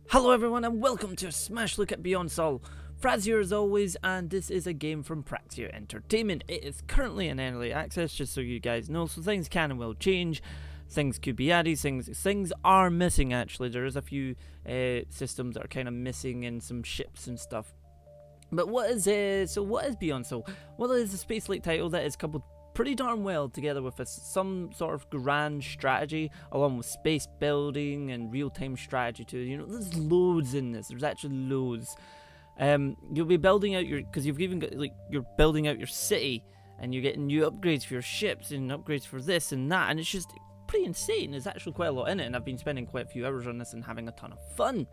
Hello everyone and welcome to a smash look at Beyond Soul. Fraz here as always, and this is a game from Praxia Entertainment. It is currently in early access, just so you guys know, so things can and will change. Things could be added, things are missing actually. There is a few systems that are kind of missing and some ships and stuff. But what is Beyond Soul? Well, it is a space-like title that is coupled pretty darn well together with some sort of grand strategy, along with space building and real-time strategy too. You know, there's loads in this. There's actually loads. You'll be building out because you've even got, like, you're building out your city, and you're getting new upgrades for your ships and upgrades for this and that, and it's just pretty insane. There's actually quite a lot in it, and I've been spending quite a few hours on this and having a ton of fun.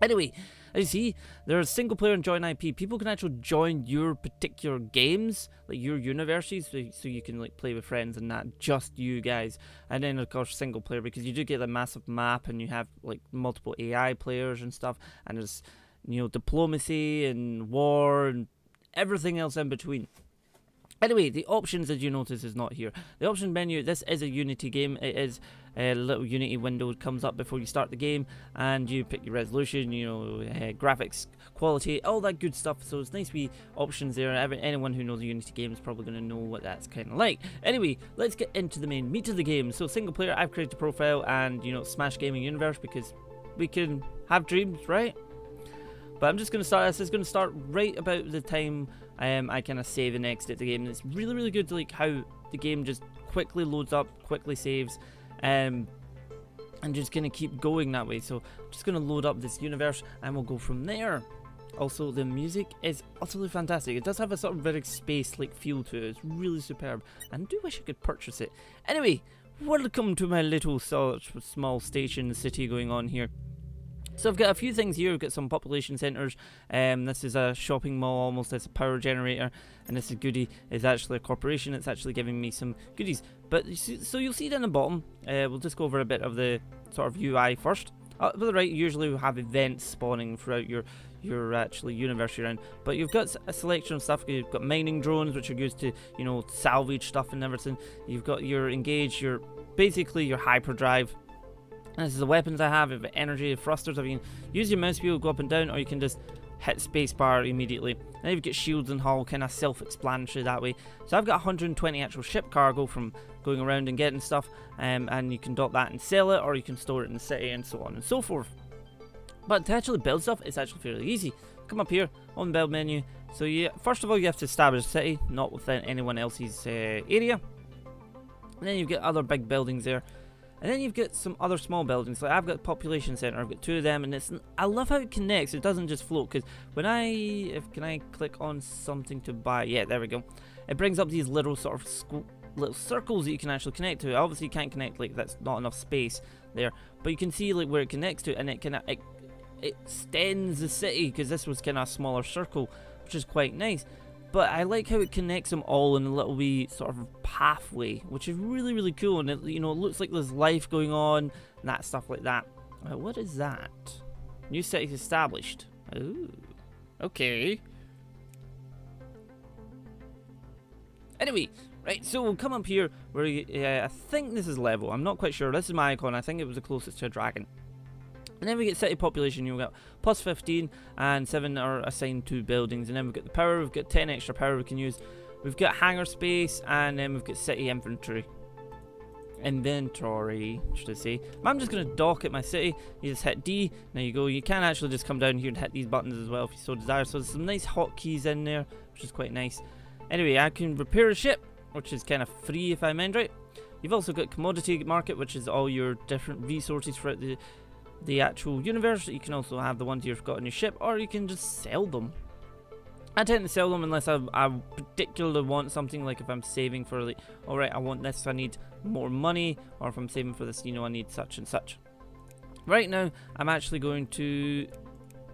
Anyway, as you see, there's single player and join IP. People can actually join your particular games, like your universities, so you can like play with friends and not just you guys. And then of course single player, because you do get a massive map and you have like multiple AI players and stuff, and there's, you know, diplomacy and war and everything else in between. Anyway, the options, as you notice, is not here. The option menu, this is a Unity game. It is a little Unity window comes up before you start the game, and you pick your resolution, you know, graphics, quality, all that good stuff. So it's nice wee options there. Anyone who knows a Unity game is probably going to know what that's kind of like. Anyway, let's get into the main meat of the game. So single player, I've created a profile and, you know, Smash Gaming Universe, because we can have dreams, right? But I'm just going to start, this is going to start right about the time I kind of save and exit the game. And it's really, really good to like how the game just quickly loads up, quickly saves, and just going to keep going that way. So I'm just going to load up this universe and we'll go from there. Also, the music is utterly fantastic. It does have a sort of very space-like feel to it. It's really superb. And I do wish I could purchase it. Anyway, welcome to my little small station city going on here. So I've got a few things here. We've got some population centres. This is a shopping mall, almost as a power generator, and this is goodie is actually a corporation. It's actually giving me some goodies. But so you'll see down the bottom. We'll just go over a bit of the sort of UI first. To the right, usually we have events spawning throughout your actually universe you're in. But you've got a selection of stuff. You've got mining drones, which are used to, you know, salvage stuff and everything. You've got your engage, basically your hyperdrive. And this is the weapons I have. I've got energy, thrusters. I can use your mouse wheel, go up and down, or you can just hit spacebar immediately. Then you've got shields and hull, kind of self-explanatory that way. So I've got 120 actual ship cargo from going around and getting stuff, and you can dock that and sell it, or you can store it in the city, and so on and so forth. But to actually build stuff, it's actually fairly easy. Come up here on the build menu. So first of all, you have to establish a city, not within anyone else's area. And then you've got other big buildings there. And then you've got some other small buildings. Like I've got population center. I've got two of them, and I love how it connects. It doesn't just float. Because can I click on something to buy? Yeah, there we go. It brings up these little sort of little circles that you can actually connect to. Obviously, you can't connect, like that's not enough space there. But you can see like where it connects to, and it kind of it extends the city, because this was kind of a smaller circle, which is quite nice. But I like how it connects them all in a little wee sort of pathway, which is really, really cool. And it, you know, it looks like there's life going on and that stuff like that. What is that? New city established. Ooh, okay. Anyway, right, so we'll come up here where I think this is level. I'm not quite sure. This is my icon. I think it was the closest to a dragon. And then we get city population. You've got plus 15 and 7 are assigned to buildings. And then we've got the power. We've got 10 extra power we can use. We've got hangar space, and then we've got city inventory. Should I say. I'm just going to dock at my city. You just hit D. There you go. You can actually just come down here and hit these buttons as well if you so desire. So there's some nice hotkeys in there, which is quite nice. Anyway, I can repair a ship, which is kind of free if I mind right. You've also got commodity market, which is all your different resources throughout the actual universe. You can also have the ones you've got on your ship, or you can just sell them. I tend to sell them unless I particularly want something, like if I'm saving for, like, alright, I want this, I need more money, or if I'm saving for this, you know, I need such and such. Right now, I'm actually going to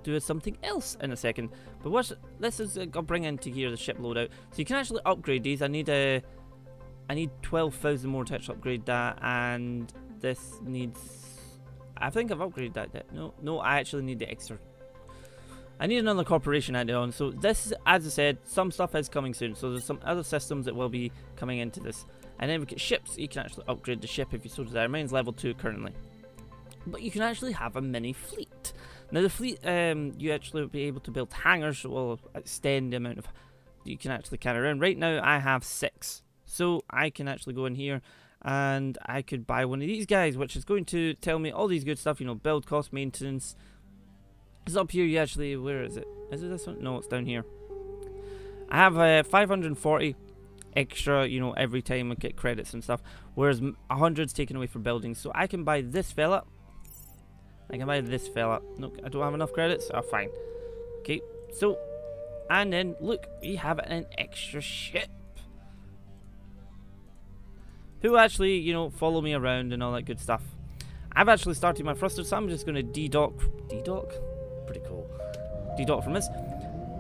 do something else in a second. But what this is, I'll bring into here the ship loadout. So you can actually upgrade these. I need 12,000 more to actually upgrade that, and this needs, I think I've upgraded that. No, I actually need the extra. I need another corporation added on. So this, as I said, some stuff is coming soon. So there's some other systems that will be coming into this. And then we get ships. You can actually upgrade the ship if you so desire. Mine's level 2 currently. But you can actually have a mini fleet. Now the fleet, you actually will be able to build hangars, so will extend the amount of you can actually carry around. Right now I have 6, so I can actually go in here and I could buy one of these guys, which is going to tell me all these good stuff, you know, build cost, maintenance. It's up here. You actually, where is it? Is it this one? No, it's down here. I have 540 extra, you know, every time I get credits and stuff, whereas 100's taken away for buildings. So I can buy this fella. I can buy this fella. No, I don't have enough credits. Oh, fine. Okay, so, and then look, we have an extra ship. Who actually, you know, follow me around and all that good stuff. I've actually started my thruster, so I'm just going to de-dock. De-dock? Pretty cool. De-dock from this.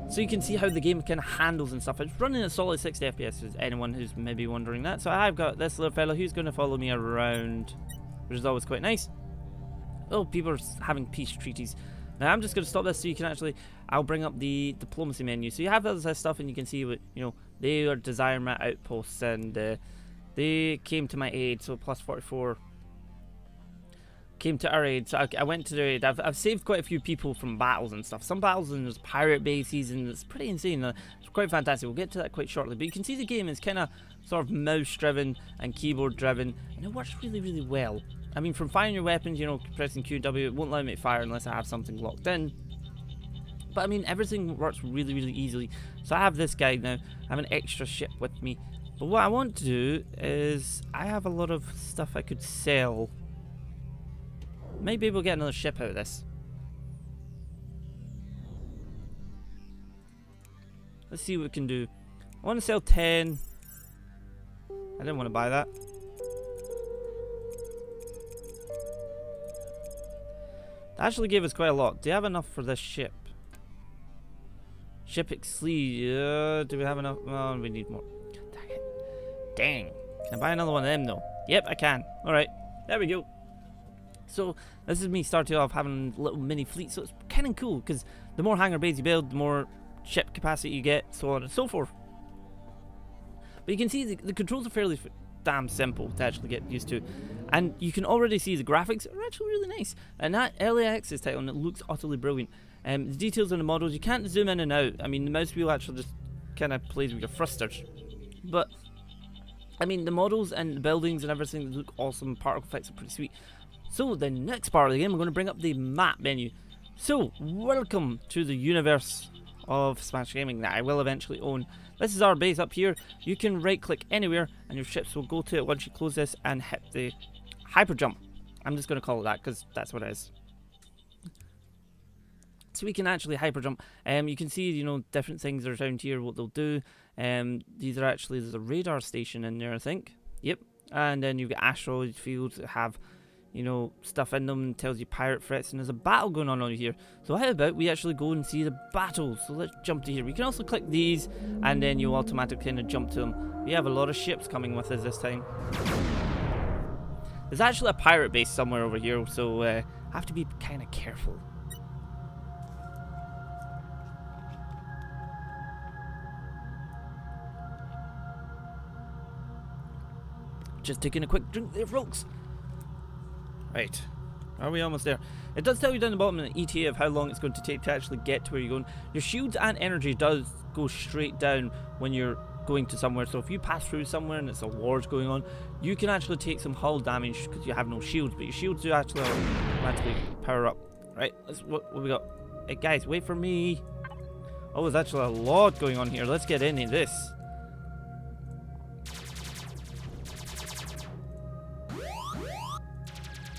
So you can see how the game kind of handles and stuff. It's running at solid 60 FPS, for anyone who's maybe wondering that. So I've got this little fella who's going to follow me around, which is always quite nice. Oh, people are having peace treaties. Now I'm just going to stop this so you can actually, I'll bring up the diplomacy menu. So you have this stuff and you can see what, you know, they are desiring my outposts and they came to my aid, so plus 44 came to our aid. So I went to their aid. I've saved quite a few people from battles and stuff. Some battles and there's pirate bases and it's pretty insane. It's quite fantastic. We'll get to that quite shortly. But you can see the game is kind of sort of mouse driven and keyboard driven, and it works really, really well. I mean, from firing your weapons, you know, pressing Q and W, it won't let me fire unless I have something locked in. But I mean, everything works really, really easily. So I have this guy now. I have an extra ship with me. But what I want to do is, I have a lot of stuff I could sell. Maybe we'll get another ship out of this. Let's see what we can do. I want to sell 10. I didn't want to buy that. That actually gave us quite a lot. Do you have enough for this ship? Ship Exceed. Do we have enough? Oh, we need more. Dang it. Dang. Can I buy another one of them though? Yep, I can. Alright. There we go. So this is me starting off having a little mini fleet, so it's kind of cool because the more hangar bays you build, the more ship capacity you get, so on and so forth. But you can see the controls are fairly damn simple to actually get used to, and you can already see the graphics are actually really nice. And that early access title, and it looks utterly brilliant. The details on the models, you can't zoom in and out. I mean, the mouse wheel actually just kind of plays with your thrusters, but I mean, the models and the buildings and everything look awesome. Particle effects are pretty sweet. So the next part of the game, we're going to bring up the map menu. So, welcome to the universe of Smash Gaming that I will eventually own. This is our base up here. You can right click anywhere and your ships will go to it once you close this and hit the hyper jump. I'm just going to call it that because that's what it is. So we can actually hyper jump. You can see, you know, different things around here, what they'll do. These are actually, there's a radar station in there, I think. Yep. And then you've got asteroid fields that have, you know, stuff in them, tells you pirate threats, and there's a battle going on over here. So how about we actually go and see the battle? So let's jump to here. We can also click these and then you automatically kind of jump to them. We have a lot of ships coming with us this time. There's actually a pirate base somewhere over here, so I have to be kind of careful. Just taking a quick drink there, folks. Right, are we almost there? It does tell you down the bottom in the ETA of how long it's going to take to actually get to where you're going. Your shields and energy does go straight down when you're going to somewhere. So if you pass through somewhere and it's a war's going on, you can actually take some hull damage because you have no shields. But your shields do actually automatically power up. Right, what we got? Hey guys, wait for me. Oh, there's actually a lot going on here. Let's get into this.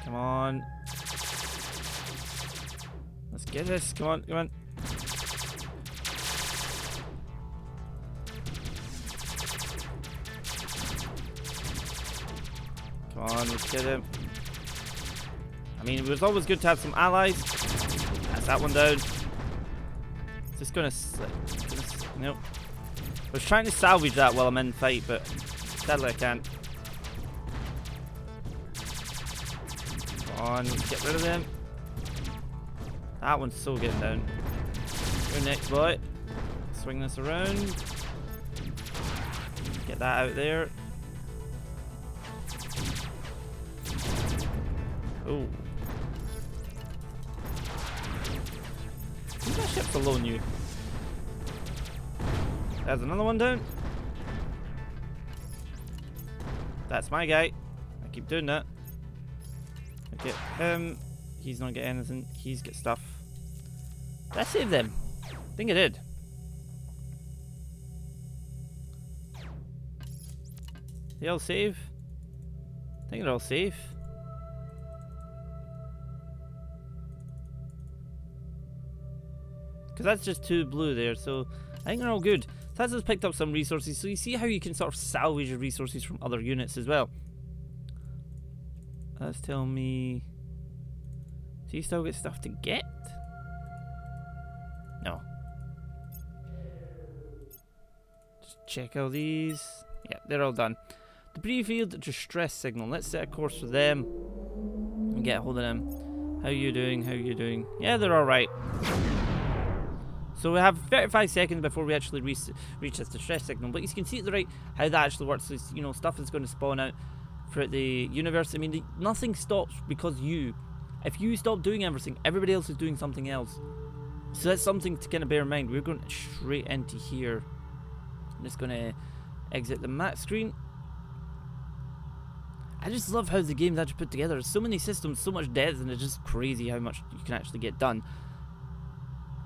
Come on. Let's get this. Come on, come on. Come on, let's get him. I mean, it was always good to have some allies. That's that one down. It's just gonna slip. Nope. I was trying to salvage that while I'm in fight, but sadly I can't. On, get rid of them. That one's so getting down. Go next, boy. Swing this around. Get that out there. Oh. Leave my ships alone, you. There's another one down. That's my guy. I keep doing that. Okay, he's not getting anything. He's got stuff. Did I save them? I think I did. They all save? I think they're all safe. Because that's just 2 blue there, so I think they're all good. So that's just picked up some resources, so you see how you can sort of salvage your resources from other units as well. That's telling me... Do you still get stuff to get? No. Just check all these. Yeah, they're all done. Debris field distress signal. Let's set a course for them and get a hold of them. How you doing? How you doing? Yeah, they're alright. So we have 35 seconds before we actually reach this distress signal. But you can see at the right how that actually works. Is, you know, stuff is going to spawn out throughout the universe. I mean, nothing stops because you. If you stop doing everything, everybody else is doing something else. So that's something to kind of bear in mind. We're going straight into here. I'm just going to exit the map screen. I just love how the game's actually put together. There's so many systems, so much depth, and it's just crazy how much you can actually get done.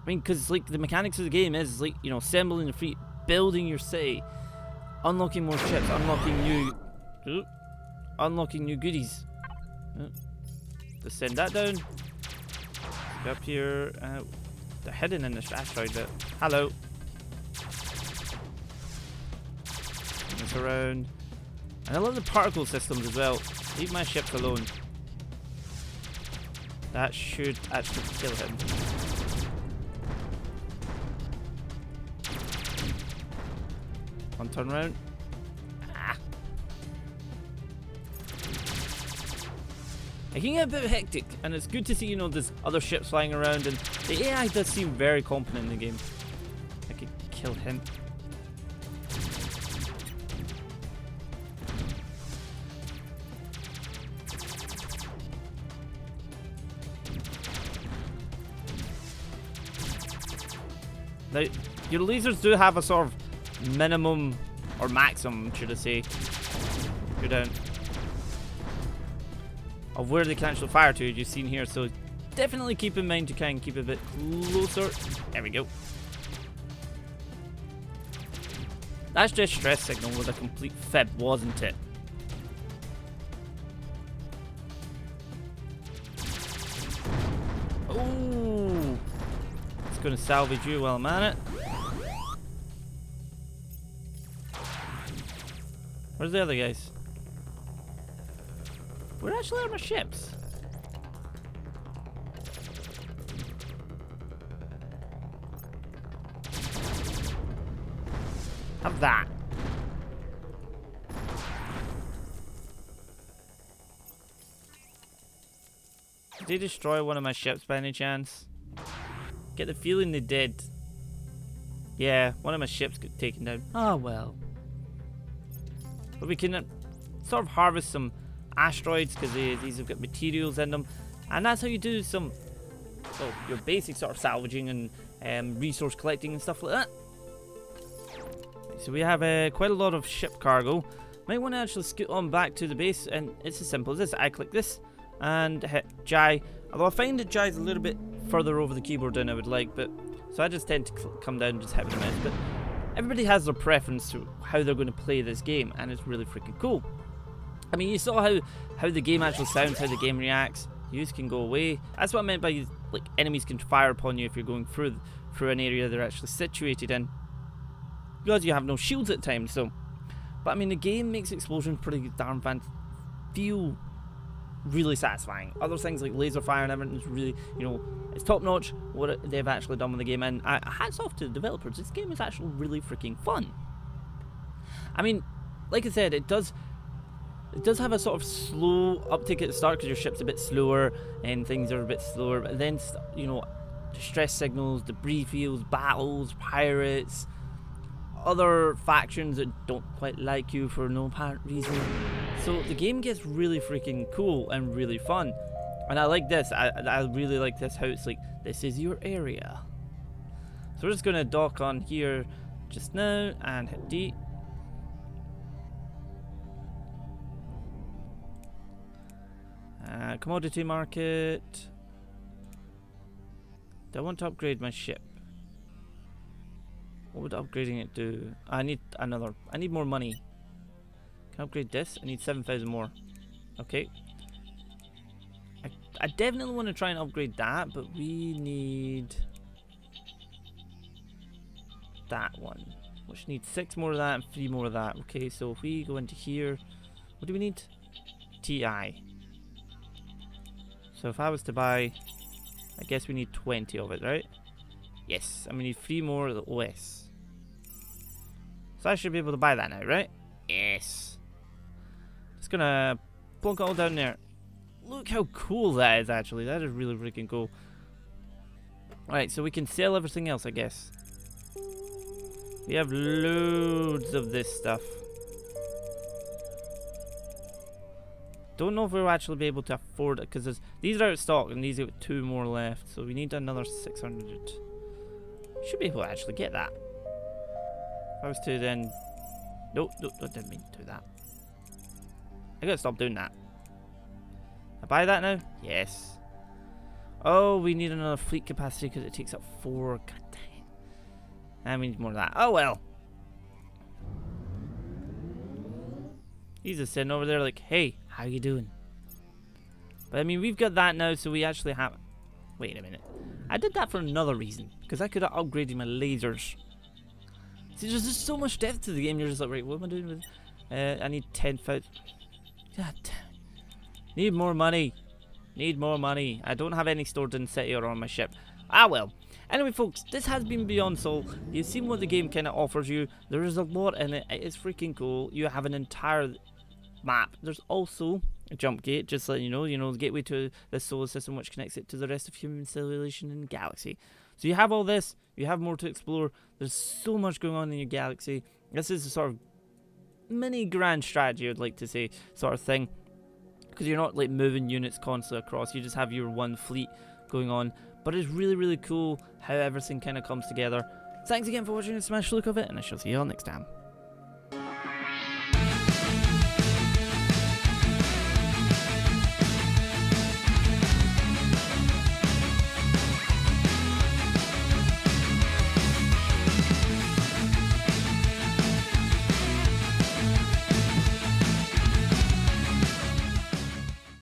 I mean, because like the mechanics of the game is like, you know, assembling your fleet, building your city, unlocking more ships, unlocking new goodies. Let's send that down. Go up here. They're hidden in this asteroid bit. Hello. Look around. And I love the particle systems as well. Leave my ships alone. That should actually kill him. One turn round. Ah. It can get a bit hectic, and it's good to see, you know, there's other ships flying around, and the AI does seem very competent in the game. I could kill him. Now, your lasers do have a sort of minimum, or maximum, should I say, go down, of where they can actually fire to, as you've seen here. So definitely keep in mind to kind of keep a bit closer. There we go. That's just stress signal with a complete fib, wasn't it? Oh, it's going to salvage you while I'm at it. Where's the other guys? Where actually are my ships? Have that. Did they destroy one of my ships by any chance? Get the feeling they did. Yeah, one of my ships got taken down. Oh well. But we can sort of harvest some asteroids because these have got materials in them, and that's how you do some, well, your basic sort of salvaging and resource collecting and stuff like that. So we have quite a lot of ship cargo. Might want to actually scoot on back to the base, and it's as simple as this. I click this and hit J, although I find that J is a little bit further over the keyboard than I would like, but so I just tend to come down and just hit the mouse. But everybody has their preference to how they're going to play this game, and it's really freaking cool. I mean, you saw how the game actually sounds, how the game reacts. Use can go away. That's what I meant by, like, enemies can fire upon you if you're going through an area they're actually situated in, because you have no shields at times. So, but I mean, the game makes explosions pretty darn fun, feel really satisfying. Other things like laser fire and everything is really, you know, it's top notch what they've actually done with the game, and hats off to the developers. This game is actually really freaking fun. I mean, like I said, it does have a sort of slow uptick at the start because your ship's a bit slower and things are a bit slower, but then, you know, distress signals, debris fields, battles, pirates, other factions that don't quite like you for no apparent reason. So the game gets really freaking cool and really fun. And I like this. I really like this, how it's like, this is your area. So we're just going to dock on here just now and hit D. Commodity market. Do I want to upgrade my ship? What would upgrading it do? I need more money. Can I upgrade this? I need 7,000 more. Okay. I definitely want to try and upgrade that, but we need that one, which needs 6 more of that and 3 more of that. Okay, so if we go into here, what do we need? TI. So if I was to buy, I guess we need 20 of it, right? Yes, and we need 3 more of the OS. So I should be able to buy that now, right? Yes. Just gonna plunk it all down there. Look how cool that is, actually. That is really freaking cool. Alright, so we can sell everything else, I guess. We have loads of this stuff. Don't know if we'll actually be able to afford it, because these are out of stock and these have 2 more left. So we need another 600. Should be able to actually get that. If I was to then... Nope, I didn't mean to do that. I gotta stop doing that. I buy that now? Yes. Oh, we need another fleet capacity because it takes up 4. God dang it. And we need more of that. Oh well. He's just sitting over there like, hey, how you doing? But I mean, we've got that now, so we actually have... Wait a minute. I did that for another reason. Because I could have upgraded my lasers. See, there's just so much depth to the game. You're just like, right, what am I doing with... I need 10,000... God damn. Need more money. Need more money. I don't have any stored in city or on my ship. Ah well. Anyway folks, this has been Beyond Soul. You've seen what the game kind of offers you. There is a lot in it. It is freaking cool. You have an entire map. There's also a jump gate, just so you know, the gateway to the solar system which connects it to the rest of human civilization and galaxy. So you have all this. You have more to explore. There's so much going on in your galaxy. This is a sort of mini grand strategy, I'd like to say, sort of thing. Because you're not like moving units constantly across, you just have your one fleet going on. But it's really, really cool how everything kind of comes together. Thanks again for watching and smash a look of it, and I shall see you all next time.